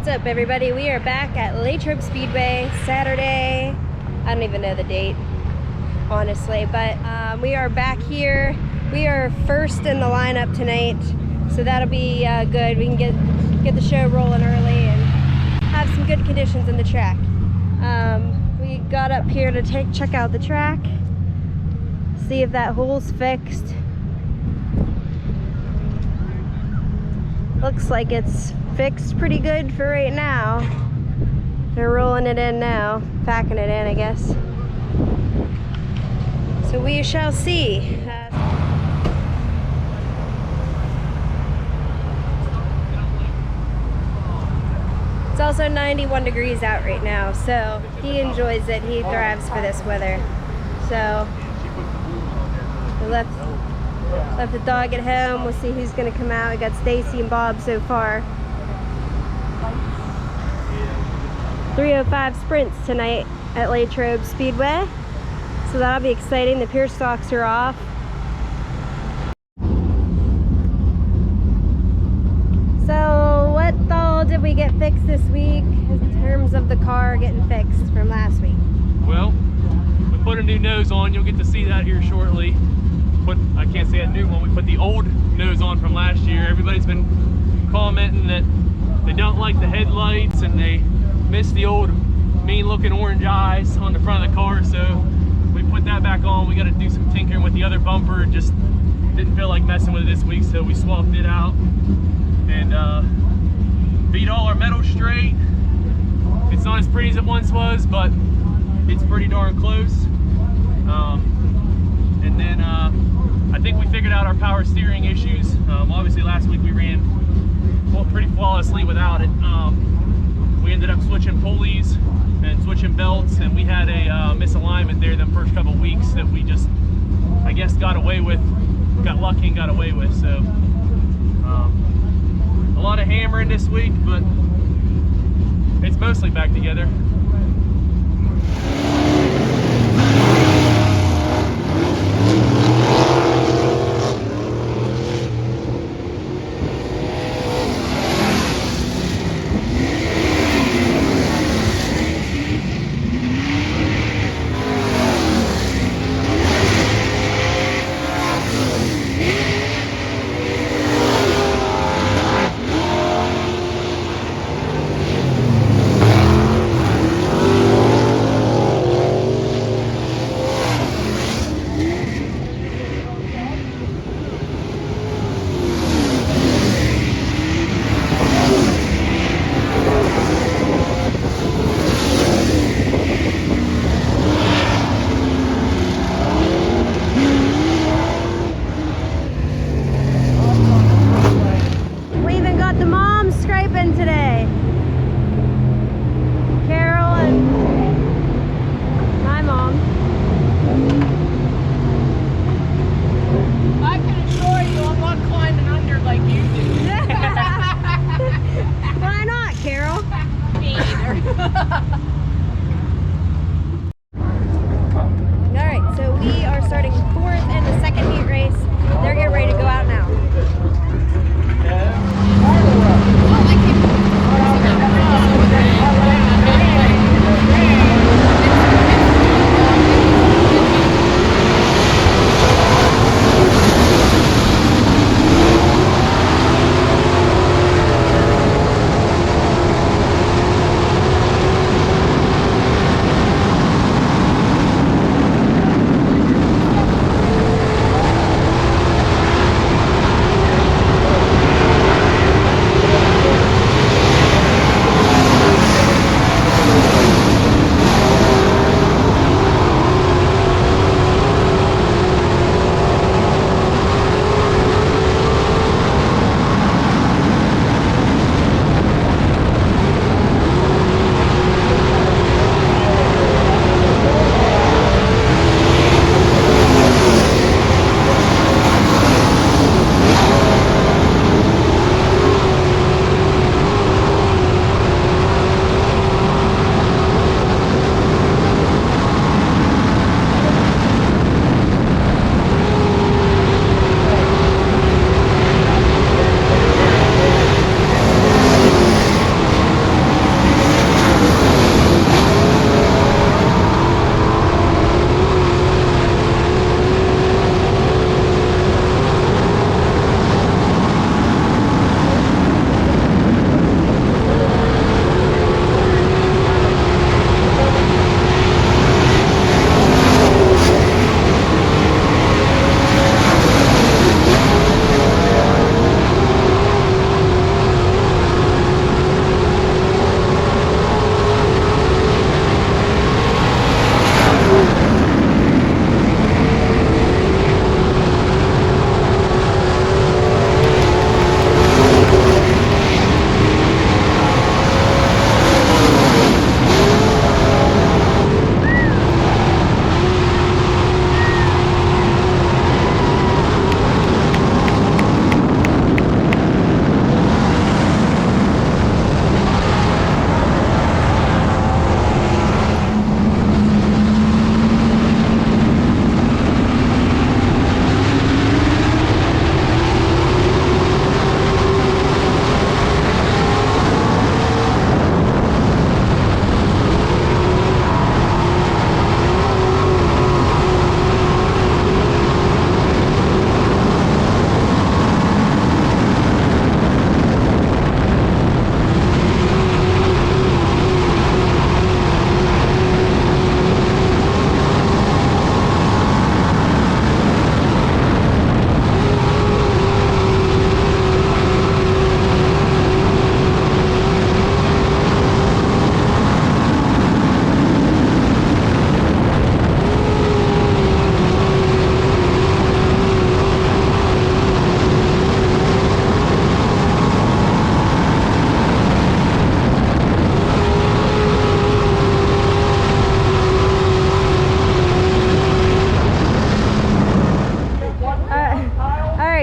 What's up, everybody? We are back at Latrobe Speedway Saturday. I don't even know the date, honestly, but we are back here. We are first in the lineup tonight, so that'll be good. We can get the show rolling early and have some good conditions in the track. We got up here to check out the track, see if that hole's fixed. Looks like it's fixed pretty good for right now. They're rolling it in now, packing it in, I guess. So we shall see. It's also 91 degrees out right now, so he enjoys it. He thrives for this weather. So we left the dog at home. We'll see who's gonna come out. We got Stacy and Bob so far. 3:05 sprints tonight at Latrobe Speedway, so that'll be exciting. The pier stocks are off. So what all did we get fixed this week in terms of the car getting fixed from last week? Well, we put a new nose on. You'll get to see that here shortly. I can't say a new one. We put the old nose on from last year. Everybody's been commenting that they don't like the headlights and they miss the old mean looking orange eyes on the front of the car, so we put that back on. We got to do some tinkering with the other bumper. Just didn't feel like messing with it this week, so we swapped it out and beat all our metal straight. It's not as pretty as it once was, but it's pretty darn close. And then I think we figured out our power steering issues. Obviously last week we ran pretty flawlessly without it. We ended up switching pulleys and switching belts, and we had a misalignment there the first couple weeks that we just, I guess, got lucky and got away with. So a lot of hammering this week, but it's mostly back together.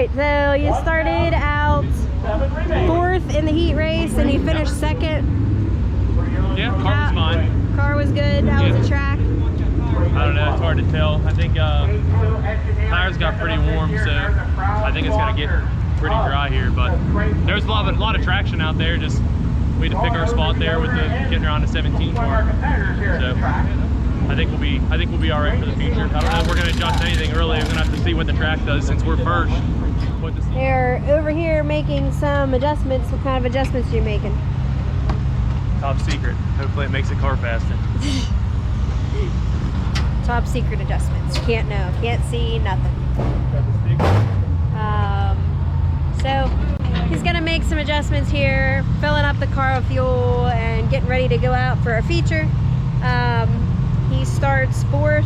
right, so you started out 4th in the heat race and you finished 2nd. Yeah, car was fine. Car was good. How was the track? I don't know, it's hard to tell. I think tires got pretty warm, so I think it's gonna get pretty dry here. But there's a lot of traction out there. Just we had to pick our spot there with getting around the 17 car. So I think we'll be all right for the future. I don't know if we're gonna adjust anything early. We're gonna have to see what the track does since we're first. They're over here making some adjustments. What kind of adjustments are you making? Top secret. Hopefully it makes the car faster. Top secret adjustments. You can't know, can't see, nothing. So he's gonna make some adjustments here, filling up the car with fuel and getting ready to go out for a feature. He starts 4th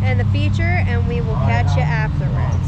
in the feature and we will catch you afterwards.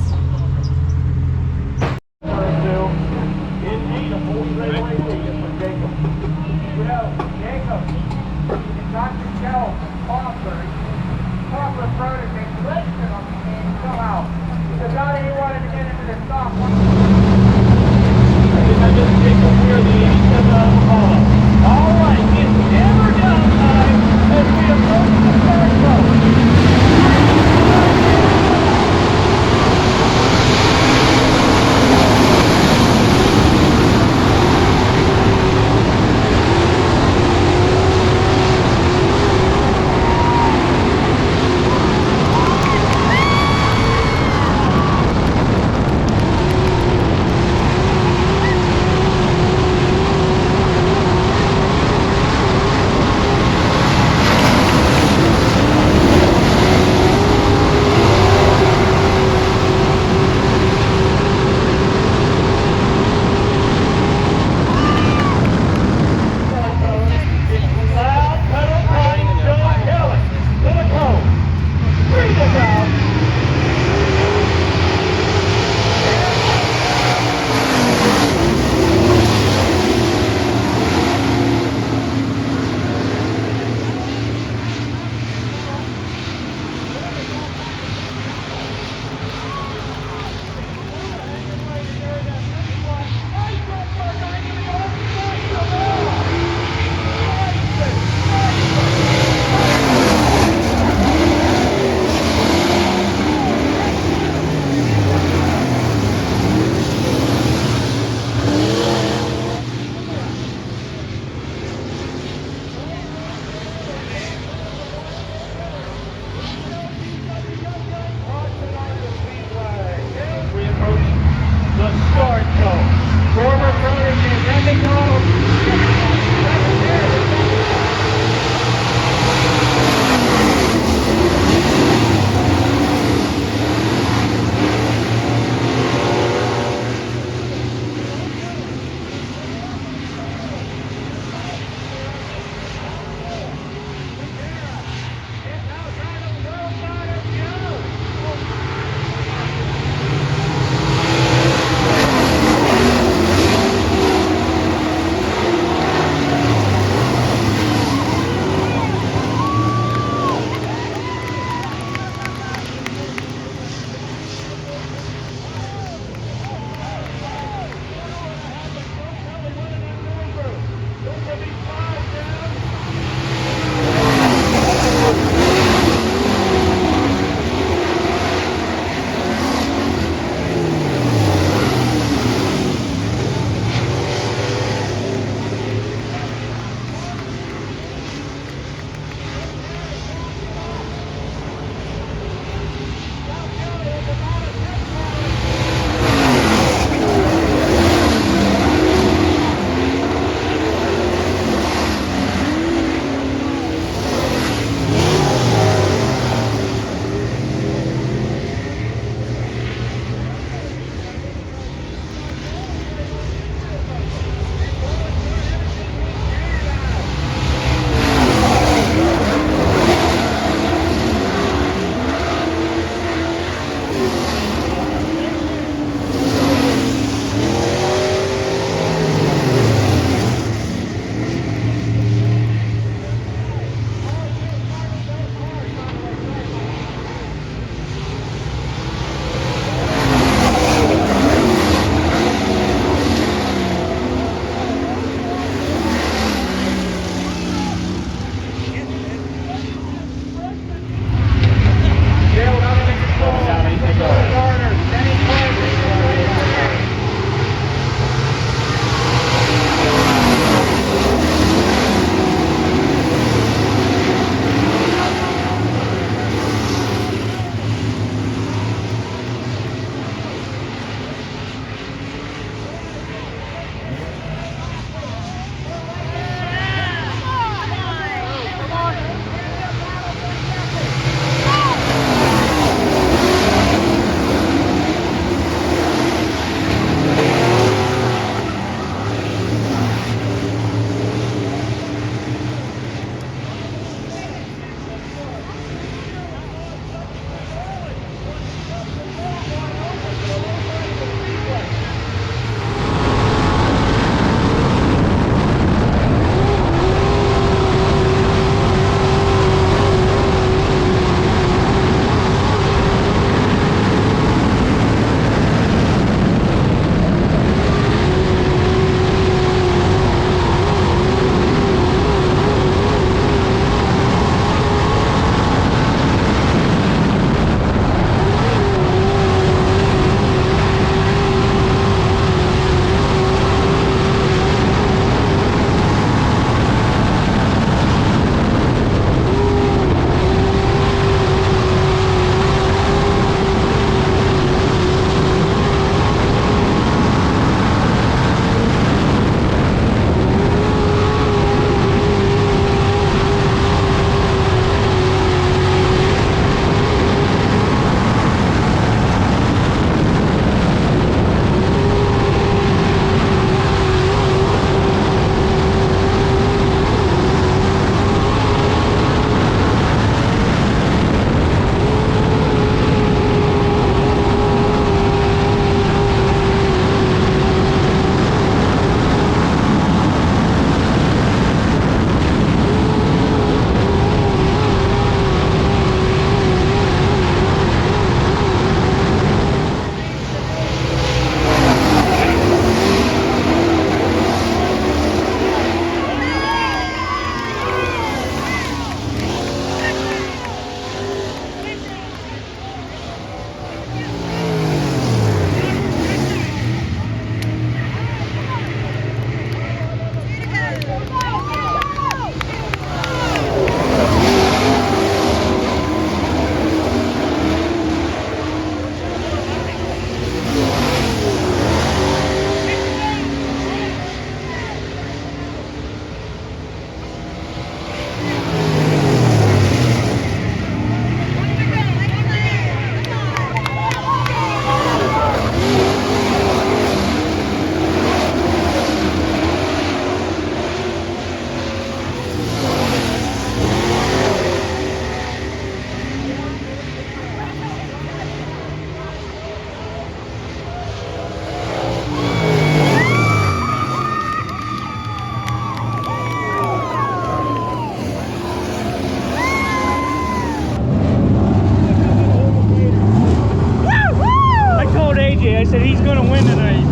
I said he's going to win tonight.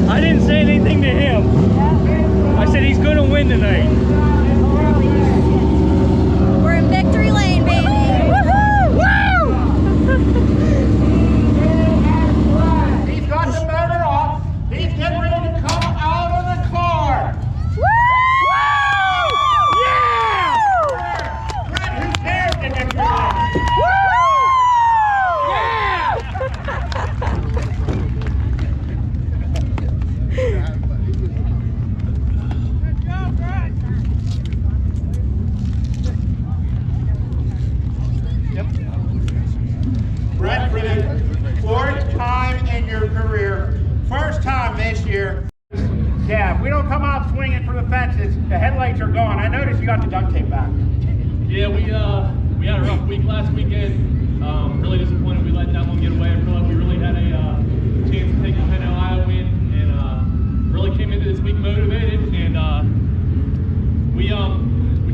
I didn't say anything to him. I said he's going to win tonight. We're in victory lane, baby. Woohoo! Woo! He's got the motor off. He's getting ready to come out of the car. Woo! Yeah! Brett, who cares in victory lane? Brett, for the fourth time in your career, first time this year. Yeah, if we don't come out swinging for the fences, the headlights are gone. I noticed you got the duct tape back. Yeah, we had a rough week last weekend. Really disappointed we let that one get away. I feel like we really had a chance to take the Penn Ohio win, and really came into this week motivated. And we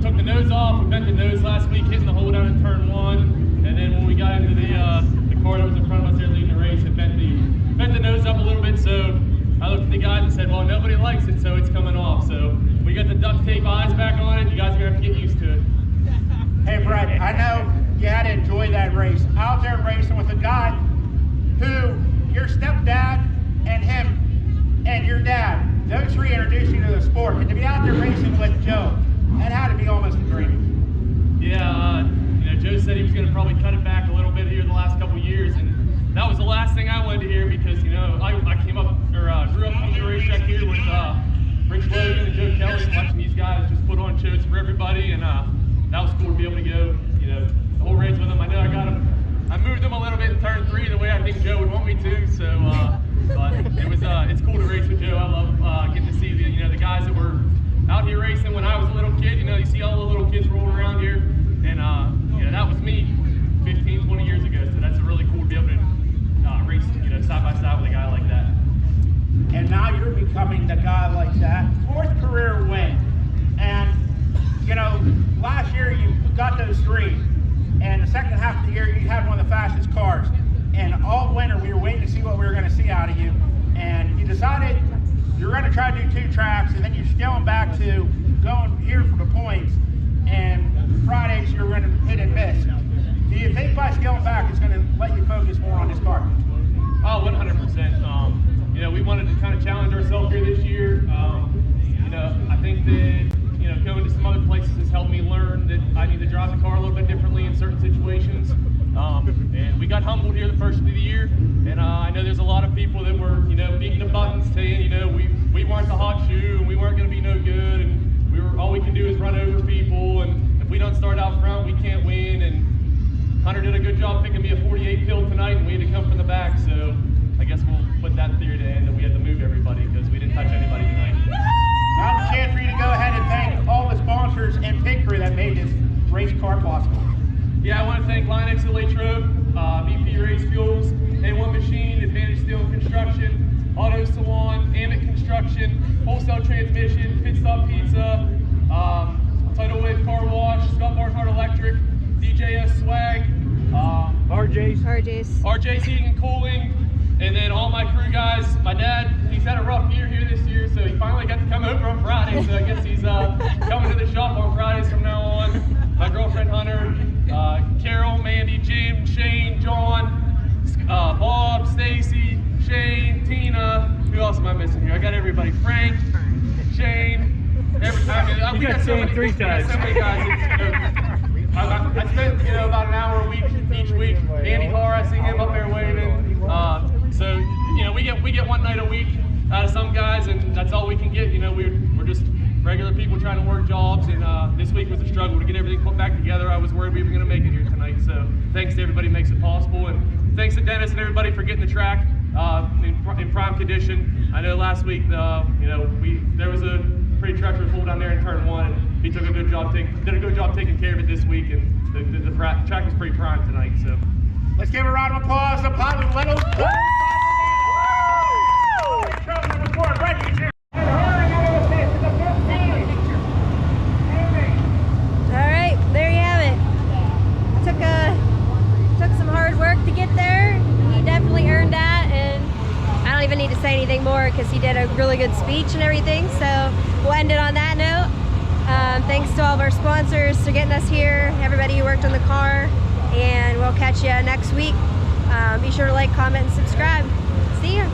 took the nose off. We bent the nose last week, hitting the hole down in turn 1, and then when we got into the car that was in front of us there leading the race, it bent the nose up a little bit. So I looked at the guys and said, well, nobody likes it, so it's coming off. So we got the duct tape eyes back on it. You guys are gonna have to get used to it. Hey, Brett, I know you had to enjoy that race. Out there racing with a guy who your stepdad and him and your dad, those three introduced you to the sport. And to be out there racing with Joe, that had to be almost a dream. Yeah, Joe said he was going to probably cut it back a little bit here the last couple of years, and that was the last thing I wanted to hear because, I came up, or grew up on the racetrack here with Rich Logan and Joe Kelly, watching these guys just put on shows for everybody, and that was cool to be able to go, the whole race with them. I know I moved them a little bit in turn 3 the way I think Joe would want me to, so, but it's cool to race with Joe. I love getting to see the guys that were out here racing when I was a little kid. You see all the little kids rolling around here, and that was me 15, 20 years ago. So that's really cool to be able to race, side by side with a guy like that. And now you're becoming the guy like that. 4th career win. And, last year you got those 3. And the second half of the year you had one of the fastest cars. And all winter we were waiting to see what we were going to see out of you. And you decided you were going to try to do 2 tracks, and then you're scaling back to going here for the points. And Fridays you're going to hit and miss. Do you think by scaling back it's going to let you focus more on this car? Oh, 100%. We wanted to kind of challenge ourselves here this year. I think that going to some other places has helped me learn that I need to drive the car a little bit differently in certain situations. And we got humbled here the first of the year, and I know there's a lot of people that were beating the buttons, saying we weren't the hot shoe and we weren't going to be no good, and all we can do is run over people, and if we don't start out front we can't win. And Hunter did a good job picking me a 48 pill tonight, and we had to come from the back, so I guess we'll put that theory to end, and we had to move everybody because we didn't touch anybody tonight. Now's a chance for you to go ahead and thank all the sponsors and pit crew that made this race car possible. Yeah, I want to thank Linex at Latrobe, VP Race Fuels, A1 Machine, Advantage Steel and Construction, Auto Salon, Amit Construction, Wholesale Transmission, Pit Stop Pizza, Tidal Wave Car Wash, Scott Barnhart Electric, DJS Swag, RJ's Heating and Cooling, and then all my crew guys. My dad, he's had a rough year here this year, so he finally got to come over on Friday, so I guess he's coming to the shop on Fridays from now on. My girlfriend Hunter, Carol, Mandy, Jim, Shane, John, Bob, Stacy, Shane, Tina. Who else am I missing here? I got everybody. Frank, Shane. You got Shane 3 times. So many guys. I spent about an hour a week each week. Andy Carr, I see him up there waving. So we get one night a week out of some guys, and that's all we can get. We're just regular people trying to work jobs, and this week was a struggle to get everything put back together. I was worried we were going to make it here tonight, so thanks to everybody who makes it possible, and thanks to Dennis and everybody for getting the track in prime condition. I know last week there was a pretty treacherous hole down there in turn 1, and he did a good job taking care of it this week, and the track was pretty prime tonight. So let's give a round of applause to Pilot Little. Alright, there you have it. Took some hard work to get there. He definitely earned that. say anything more because he did a really good speech and everything. So we'll end it on that note. Thanks to all of our sponsors for getting us here, everybody who worked on the car, and we'll catch you next week. Be sure to like, comment, and subscribe. See ya.